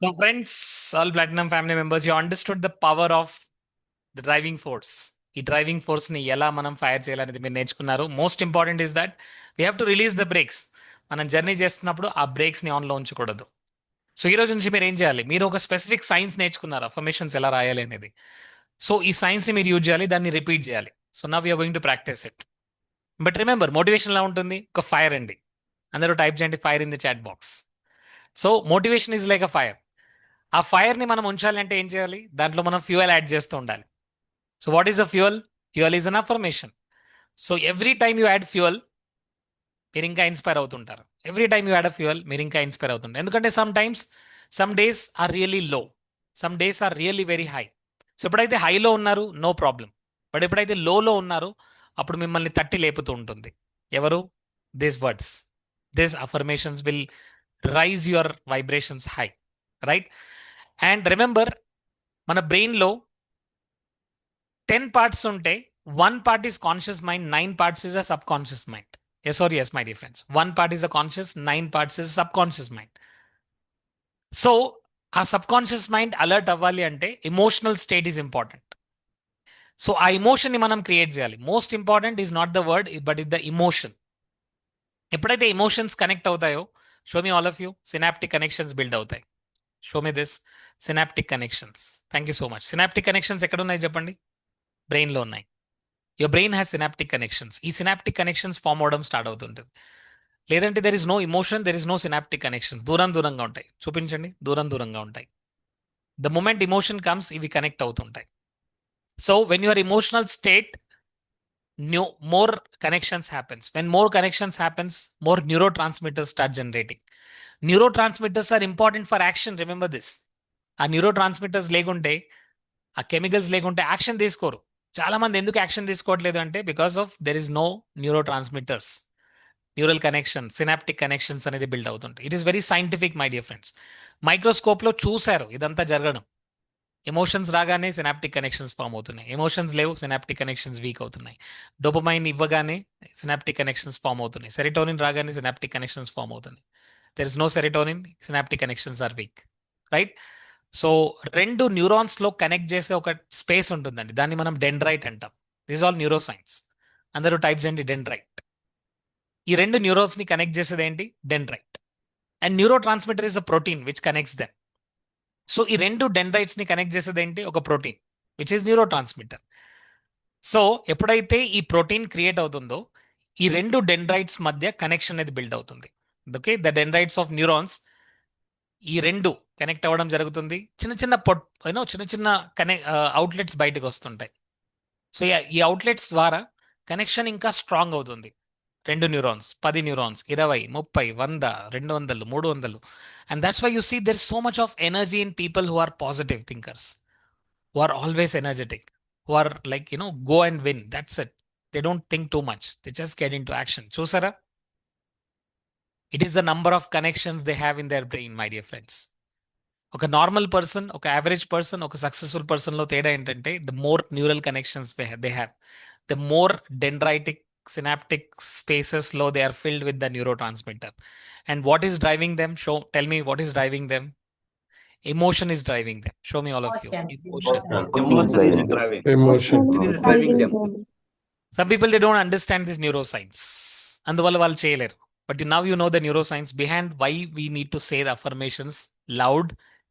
So, friends, all Platinum family members, you understood the power of the driving force. ఈ driving force ని ఎలా మనం fire చేయాలనేది మీరు నేర్చుకున్నారు. Most important is that we have to release the brakes. మనం journey చేస్తున్నప్పుడు ఆ బ్రేక్స్ ని ఆన్ లో ఉంచకూడదు. సో ఈ రోజు నుంచి మీరు ఏం చేయాలి? మీరు ఒక స్పెసిఫిక్ సైన్స్ నేర్చుకున్నారు, అఫర్మేషన్స్ ఎలా రాయాలి అనేది. సో ఈ సైన్స్ ని మీరు యూజ్ చేయాలి, దాన్ని రిపీట్ చేయాలి. So now you're going to practise it. But remember, motivation ఎలా ఉంటుంది? ఒక ఫైర్ అండి. అందరూ టైప్ చేయండి fire in the chat box. So motivation is like a fire. ఆ ఫైర్ ని మనం ఉంచాలి అంటే ఏం చేయాలి? దాంట్లో మనం ఫ్యూయల్ యాడ్ చేస్తూ ఉండాలి. So what is a fuel? Fuel is an affirmation. So every time you add fuel, మీరు ఇంకా ఇన్స్పైర్ అవుతుంటారు. Every time you add a fuel, మీరు ఇంకా ఇన్స్పైర్ అవుతుంటారు. ఎందుకంటే some times some days are really low, some days are really very high. So ఎప్పుడైతే హైలో ఉన్నారు నో ప్రాబ్లం, బట్ ఎప్పుడైతే లోలో ఉన్నారో అప్పుడు మిమ్మల్ని తట్టి లేపుతూ ఉంటుంది. ఎవరు? This words, this affirmations will rise your vibrations high, right? And remember, మన బ్రెయిన్లో 10 parts unte, 1 part is conscious mind, 9 parts is a subconscious mind. Yes or yes, my dear friends? 1 part is a conscious, 9 parts is a subconscious mind. So, our subconscious mind alert avvali ante emotional state is important. So, our emotion ni manam create cheyali. Most important is not the word, but it's the emotion. ఎప్పుడైతే emotions connect అవుతాయో, show me all of you, synaptic connections build అవుతాయి. Show me this, synaptic connections. Thank you so much. Synaptic connections ఎక్కడ ఉన్నాయి చెప్పండి? బ్రెయిన్లో ఉన్నాయి. Your brain has synaptic connections. ఈ synaptic connections form అవడం స్టార్ట్ అవుతుంటుంది. లేదంటే there is no emotion, there is no synaptic connections. దూరం దూరంగా ఉంటాయి. చూపించండి, దూరం దూరంగా ఉంటాయి. ద మూమెంట్ ఇమోషన్ కమ్స్, ఇవి కనెక్ట్ అవుతుంటాయి. So when your emotional state, more connections happens. When more connections happens, more neurotransmitters start generating. Neurotransmitters are important for action. Remember this. ఆ న్యూరోట్రాన్స్మిటర్స్ లేకుంటే, ఆ కెమికల్స్ లేకుంటే యాక్షన్ తీసుకోరు. చాలా మంది ఎందుకు యాక్షన్ తీసుకోవట్లేదు అంటే because of there is no neurotransmitters. Neural connection, synaptic connections అనేది బిల్డ్ అవుతుంటాయి. It is very scientific my dear friends. మైక్రోస్కోప్లో చూశారు ఇదంతా జరగడం. ఎమోషన్స్ రాగానే సినాప్టిక్ కనెక్షన్స్ ఫామ్ అవుతున్నాయి. ఎమోషన్స్ లేవు, సినాప్టిక్ కనెక్షన్స్ వీక్ అవుతున్నాయి. డోపమైన్ ఇవ్వగానే సినాప్టిక్ కనెక్షన్స్ ఫామ్ అవుతున్నాయి. సెరిటోనిన్ రాగానే సినాప్టిక్ కనెక్షన్స్ ఫామ్ అవుతున్నాయి. There is no serotonin, synaptic connections are weak, right? So 2 neurons లో కనెక్ట్ చేసే ఒక స్పేస్ ఉంటుందండి, దాన్ని మనం డెండ్రైట్ అంటాం. This all neuro science. అందరూ టైప్ చేయండి డెండ్రైట్. ఈ 2 న్యూరోన్స్ ని కనెక్ట్ చేసేది ఏంటి? Dendrite. And neuro transmitter is a protein which connects them. So ఈ 2 డెండ్రైట్స్ ని కనెక్ట్ చేసేది ఏంటి? ఒక protein which is neuro transmitter. So ఎప్పుడైతే ఈ ప్రోటీన్ క్రియేట్ అవుతుందో, ఈ 2 డెండ్రైట్స్ మధ్య కనెక్షన్ అనేది బిల్డ్ అవుతుంది. Okay, the dendrites of neurons, ఈ 2 కనెక్ట్ అవ్వడం జరుగుతుంది. చిన్న చిన్న చిన్న చిన్న అవుట్లెట్స్ బయటకు వస్తుంటాయి. సో ఈ అవుట్లెట్స్ ద్వారా కనెక్షన్ ఇంకా స్ట్రాంగ్ అవుతుంది. 2 neurons, 10 neurons, 20, 30, 100, 200, 300. And that's why you see there so much of energy in people who are positive thinkers, who are always energetic, who are like go and win. That's it. They don't think too much, they just get in to action. చూసారా? It is the number of connections they have in their brain, my dear friends. ఒక normal person, ఒక average person, ఒక successful person లో తేడా ఏంటంటే the more neural connections they have, the more dendritic synaptic spaces లో they are filled with the neurotransmitter. And what is driving them? Tell me, what is driving them? Emotion is driving them. Show me all of you. Emotion. Emotion. It is driving them. Some people, they don't understand this neuroscience. అందువల్ల వాళ్ళు చేయలేరు. But now you know the neuroscience behind why we need to say the affirmations loud,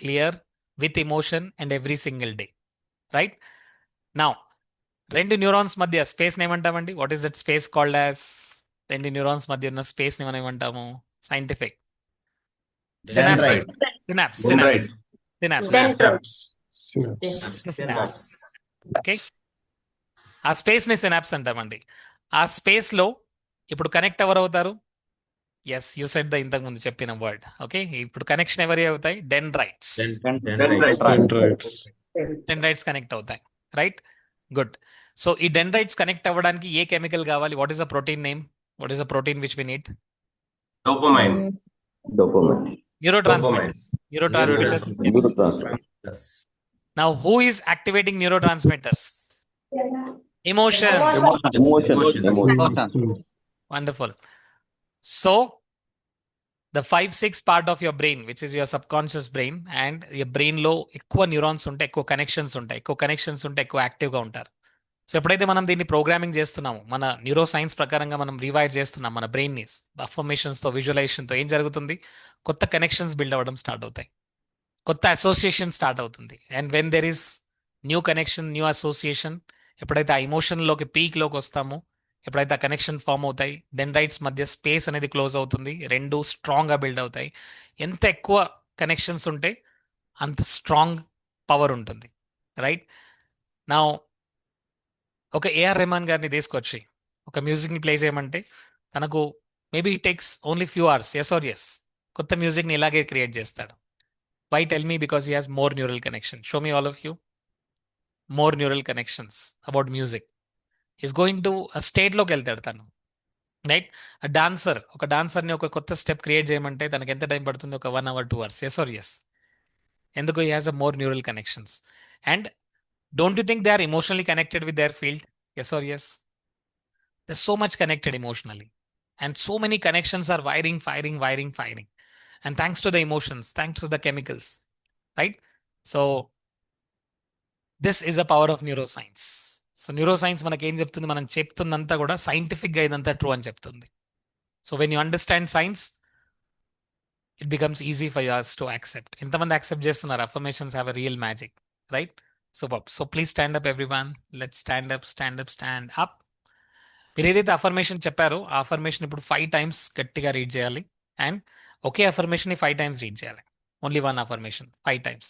clear, with emotion and every single day. Right? Now, 2 neurons మధ్య space ఏమంటామండి? What is that space called as? 2 neurons మధ్య ఉన్న space మనం ఏమంటాము? Scientific synapse. Dendrite. Synapse. Dendrite. Synapse. Synapse. Okay, ఆ space ని synapse అంటామండి. ఆ స్పేస్ లో ఇప్పుడు కనెక్ట్ ఎవరు అవుతారు? ఎస్, యూ సెడ్ ద ఇంతకు ముందు చెప్పిన వర్డ్. ఓకే, ఇప్పుడు కనెక్షన్ ఎవరి అవుతాయి? డెండ్రైట్స్. Dendrites. డెండ్రైట్స్ కనెక్ట్ అవుతాయి, రైట్? గుడ్. సో ఈ డెండ్రైట్స్ కనెక్ట్ అవ్వడానికి ఏ కెమికల్ కావాలి? What is the protein name? What is the protein which we need? Dopamine. Neurotransmitters. Neurotransmitters. Now, who is activating neurotransmitters? Emotions. Emotion. Mm. Wonderful. So, the 5-6 part of your brain which is your sub conscious brain and your బ్రెయిన్లో ఎక్కువ neurons ఉంటాయి, ఎక్కువ connections ఉంటాయి, ఎక్కువ యాక్టివ్గా ఉంటారు. So ఎప్పుడైతే మనం దీన్ని ప్రోగ్రామింగ్ చేస్తున్నాము, మన న్యూరో సైన్స్ ప్రకారంగా మనం రివైర్ చేస్తున్నాం మన బ్రెయిన్ని అఫర్మేషన్స్తో, విజువలైజేషన్తో, ఏం జరుగుతుంది? కొత్త కనెక్షన్స్ బిల్డ్ అవ్వడం స్టార్ట్ అవుతాయి, కొత్త అసోసియేషన్ స్టార్ట్ అవుతుంది. And when there is new connection, new association, ఎప్పుడైతే ఆ ఎమోషన్లోకి పీక్లోకి వస్తామో, ఎప్పుడైతే ఆ కనెక్షన్ ఫామ్ అవుతాయి, డెండ్రైట్స్ మధ్య స్పేస్ అనేది క్లోజ్ అవుతుంది, రెండు స్ట్రాంగ్గా బిల్డ్ అవుతాయి. ఎంత ఎక్కువ కనెక్షన్స్ ఉంటే అంత స్ట్రాంగ్ పవర్ ఉంటుంది, రైట్? నా ఒక ఏఆర్ రెహమాన్ గారిని తీసుకొచ్చి ఒక మ్యూజిక్ని ప్లే చేయమంటే తనకు maybe it takes only few hours, yes or yes, కొత్త మ్యూజిక్ని ఇలాగే క్రియేట్ చేస్తాడు. Why tell me? Because he has more neural connection. Show me all of you more neural connections about music. Is going to స్టేట్లోకి వెళ్తాడు తను, right? ఒక డాన్సర్ని ఒక కొత్త స్టెప్ క్రియేట్ చేయమంటే తనకి ఎంత టైం పడుతుంది? ఒక 1 hour 2 hours, yes or yes? ఎందుకు? He has a more neural connections. And don't you think they are emotionally connected with their field? Yes or yes? They so much connected emotionally and so many connections are firing. And thanks to the emotions, thanks to the chemicals, right? So this is the power of neuroscience. So neuroscience మనకి ఏం చెప్తుంది? మనం చెప్తుందంతా కూడా సైంటిఫిక్గా ఇదంతా true అని చెప్తుంది. So when you understand science, it becomes easy for us to accept. ఎంతమంది యాక్సెప్ట్ చేస్తున్నారు? Affirmations have a real magic, right? So please stand up everyone. Let's stand up. మీరు ఏదైతే అఫర్మేషన్ చెప్పారో ఆ అఫర్మేషన్ ఇప్పుడు 5 times గట్టిగా రీడ్ చేయాలి. And okay అఫర్మేషన్ని 5 times read చేయాలి. Only one affirmation 5 times.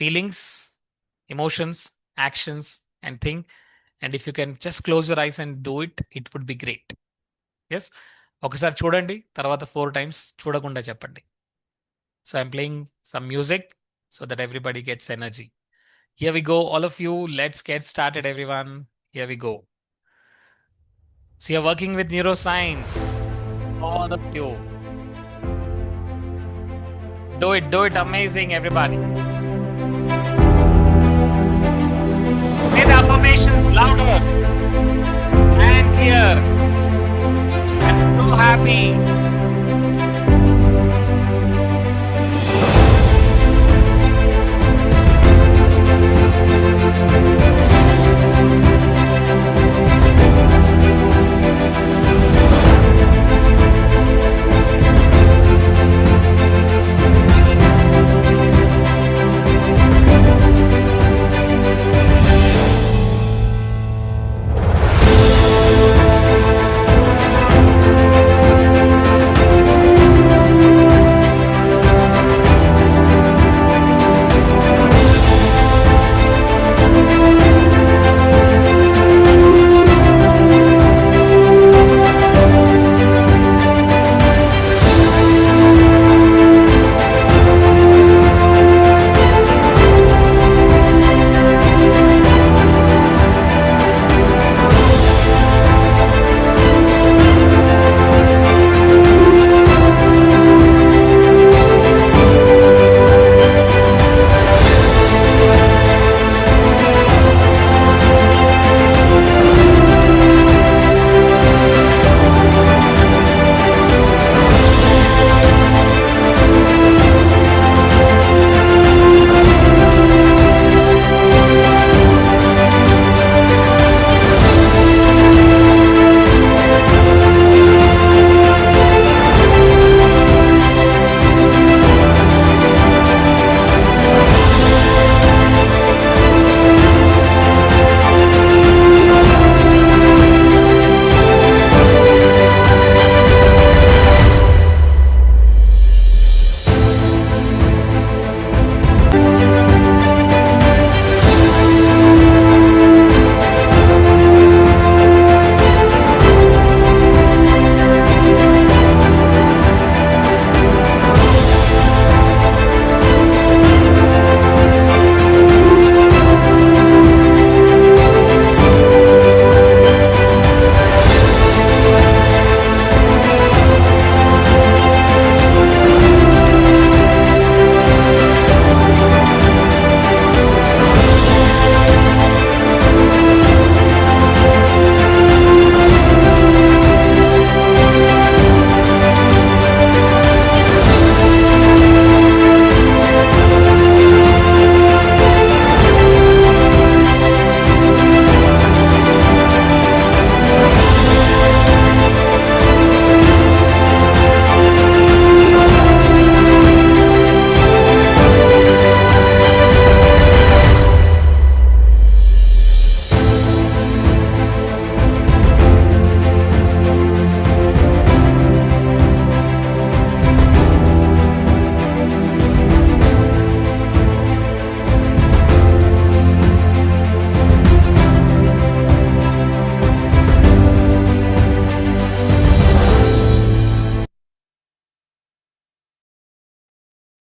Feelings, emotions, actions and think, and if you can just close your eyes and do it, it would be great. Yes, ఒకసారి చూడండి, తర్వాత 4 times చూడకుండా చెప్పండి. So I'm playing some music so that everybody gets energy. Here we go, all of you, let's get started everyone. Here we go. So you're working with neuroscience, all of you. Do it amazing everybody. Say the affirmations louder and clear. I'm so happy.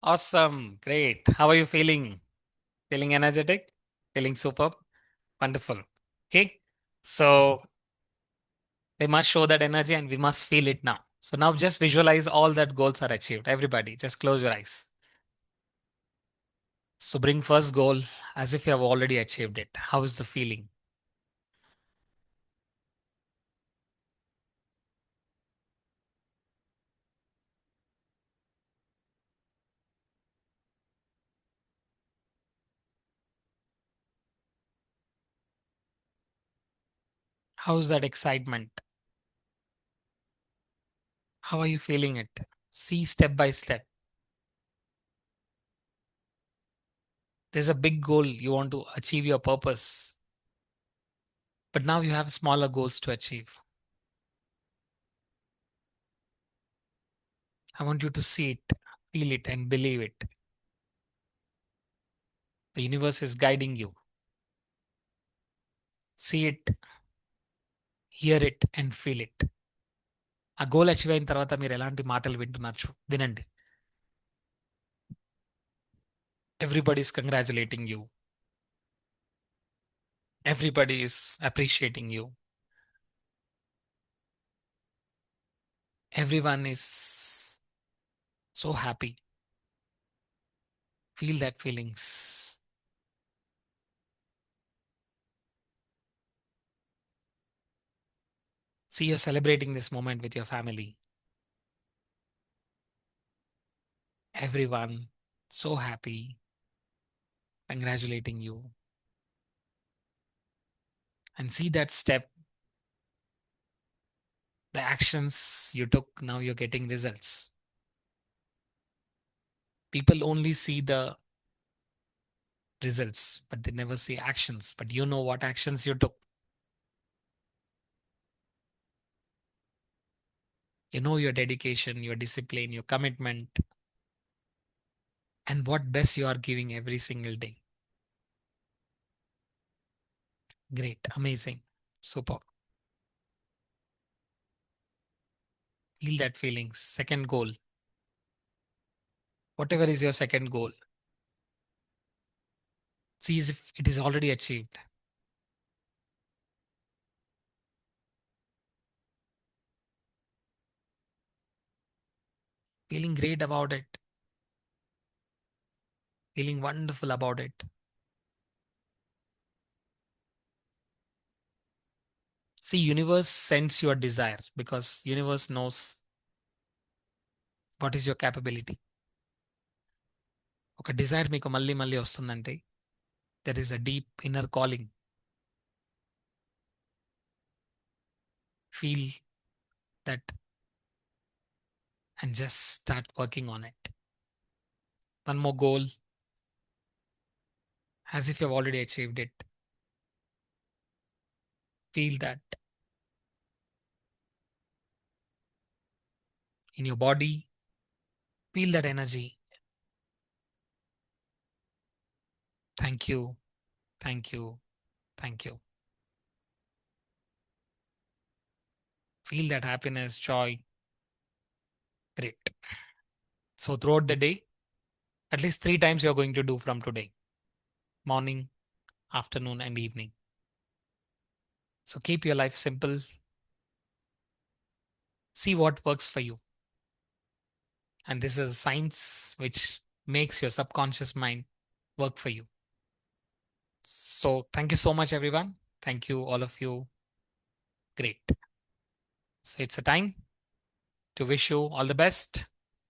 Awesome. Great. How are you feeling? Feeling energetic? Feeling superb? Wonderful. Okay. So we must show that energy and we must feel it now. So now just visualize all that goals are achieved. Everybody, just close your eyes. So bring first goal as if you have already achieved it. How is the feeling? How's that excitement? How are you feeling it? See step by step. There's a big goal. You want to achieve your purpose. But now you have smaller goals to achieve. I want you to see it, feel it, and believe it. The universe is guiding you. See it, hear it, and feel it. ఆ goal achieve అయిన తర్వాత మీరు ఎలాంటి మాటలు వినండి. Everybody is congratulating you. Everybody is appreciating you. Everyone is so happy. Feel that feelings. See, you're celebrating this moment with your family. Everyone so happy, congratulating you. And see that step, the actions you took, now you're getting results. People only see the results, but they never see actions. But you know what actions you took. You know your dedication, your discipline, your commitment, and what best you are giving every single day. Great, amazing, super. Feel that feelings. Second goal. Whatever is your second goal, see as if it is already achieved. Feeling great about it. Feeling wonderful about it. See, universe sends you a desire because universe knows what is your capability. ఒక Dzire మీకు మళ్ళీ మళ్ళీ వస్తుందంటే there is a deep inner calling. Feel that and just start working on it. One more goal, as if you've already achieved it. Feel that in your body. Feel that energy. Thank you, thank you, thank you. Feel that happiness, joy. Great. So throughout the day, at least 3 times you're going to do from today: morning, afternoon, and evening. So keep your life simple. See what works for you. And this is a science which makes your subconscious mind work for you. So thank you so much, everyone. Thank you, all of you. Great. So it's a time to wish you all the best.